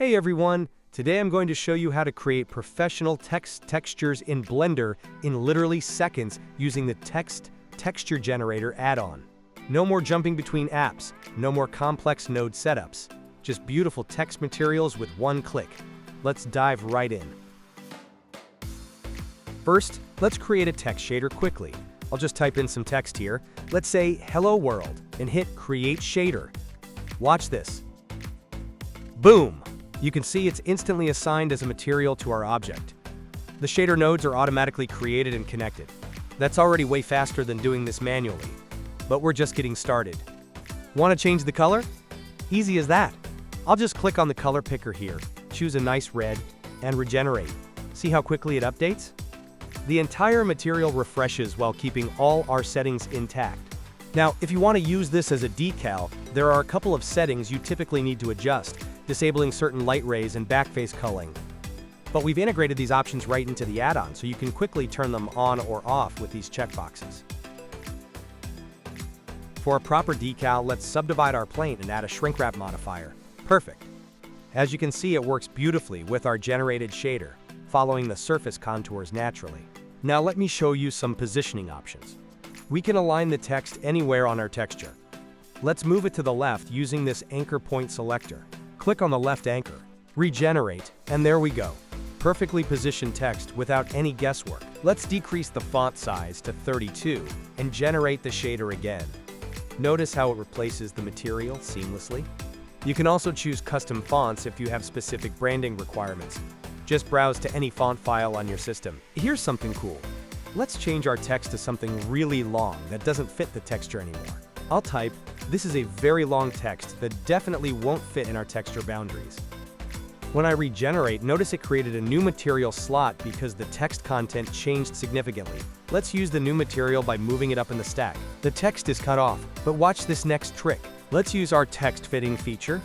Hey everyone! Today I'm going to show you how to create professional text textures in Blender in literally seconds using the Text Texture Generator add-on. No more jumping between apps, no more complex node setups. Just beautiful text materials with one click. Let's dive right in. First, let's create a text shader quickly. I'll just type in some text here. Let's say Hello World and hit Create Shader. Watch this. Boom! You can see it's instantly assigned as a material to our object. The shader nodes are automatically created and connected. That's already way faster than doing this manually. But we're just getting started. Want to change the color? Easy as that. I'll just click on the color picker here, choose a nice red, and regenerate. See how quickly it updates? The entire material refreshes while keeping all our settings intact. Now, if you want to use this as a decal, there are a couple of settings you typically need to adjust, disabling certain light rays and backface culling. But we've integrated these options right into the add-on, so you can quickly turn them on or off with these checkboxes. For a proper decal, let's subdivide our plane and add a shrink wrap modifier. Perfect. As you can see, it works beautifully with our generated shader, following the surface contours naturally. Now let me show you some positioning options. We can align the text anywhere on our texture. Let's move it to the left using this anchor point selector. Click on the left anchor, regenerate, and there we go. Perfectly positioned text without any guesswork. Let's decrease the font size to 32 and generate the shader again. Notice how it replaces the material seamlessly? You can also choose custom fonts if you have specific branding requirements. Just browse to any font file on your system. Here's something cool. Let's change our text to something really long that doesn't fit the texture anymore. I'll type, "This is a very long text that definitely won't fit in our texture boundaries." When I regenerate, notice it created a new material slot because the text content changed significantly. Let's use the new material by moving it up in the stack. The text is cut off, but watch this next trick. Let's use our text fitting feature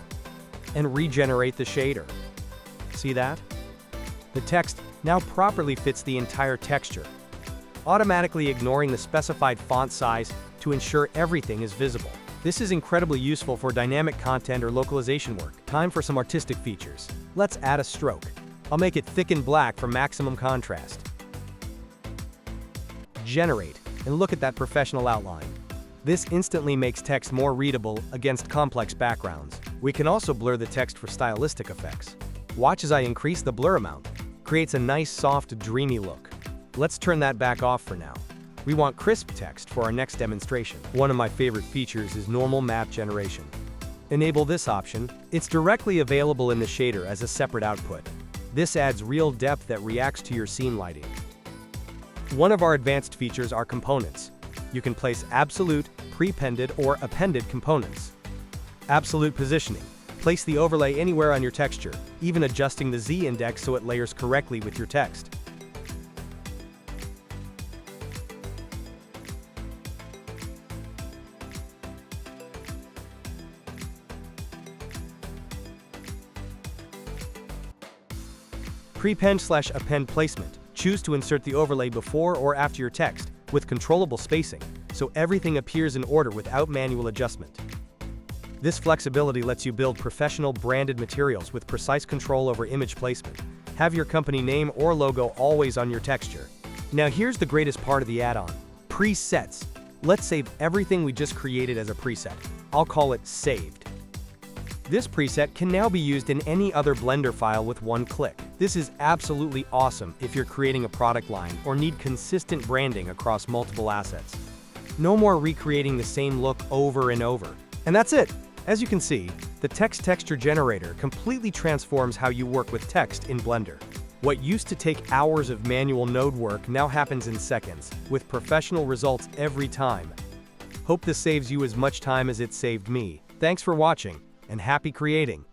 and regenerate the shader. See that? The text now properly fits the entire texture, automatically ignoring the specified font size to ensure everything is visible. This is incredibly useful for dynamic content or localization work. Time for some artistic features. Let's add a stroke. I'll make it thick and black for maximum contrast. Generate, and look at that professional outline. This instantly makes text more readable against complex backgrounds. We can also blur the text for stylistic effects. Watch as I increase the blur amount. Creates a nice, soft, dreamy look. Let's turn that back off for now. We want crisp text for our next demonstration. One of my favorite features is normal map generation. Enable this option. It's directly available in the shader as a separate output. This adds real depth that reacts to your scene lighting. One of our advanced features are components. You can place absolute, prepended, or appended components. Absolute positioning. Place the overlay anywhere on your texture, even adjusting the Z-index so it layers correctly with your text. Prepend/append placement. Choose to insert the overlay before or after your text, with controllable spacing, so everything appears in order without manual adjustment. This flexibility lets you build professional branded materials with precise control over image placement. Have your company name or logo always on your texture. Now here's the greatest part of the add-on. Presets. Let's save everything we just created as a preset. I'll call it Saved. This preset can now be used in any other Blender file with one click. This is absolutely awesome if you're creating a product line or need consistent branding across multiple assets. No more recreating the same look over and over. And that's it! As you can see, the Text Texture Generator completely transforms how you work with text in Blender. What used to take hours of manual node work now happens in seconds, with professional results every time. Hope this saves you as much time as it saved me. Thanks for watching, and happy creating!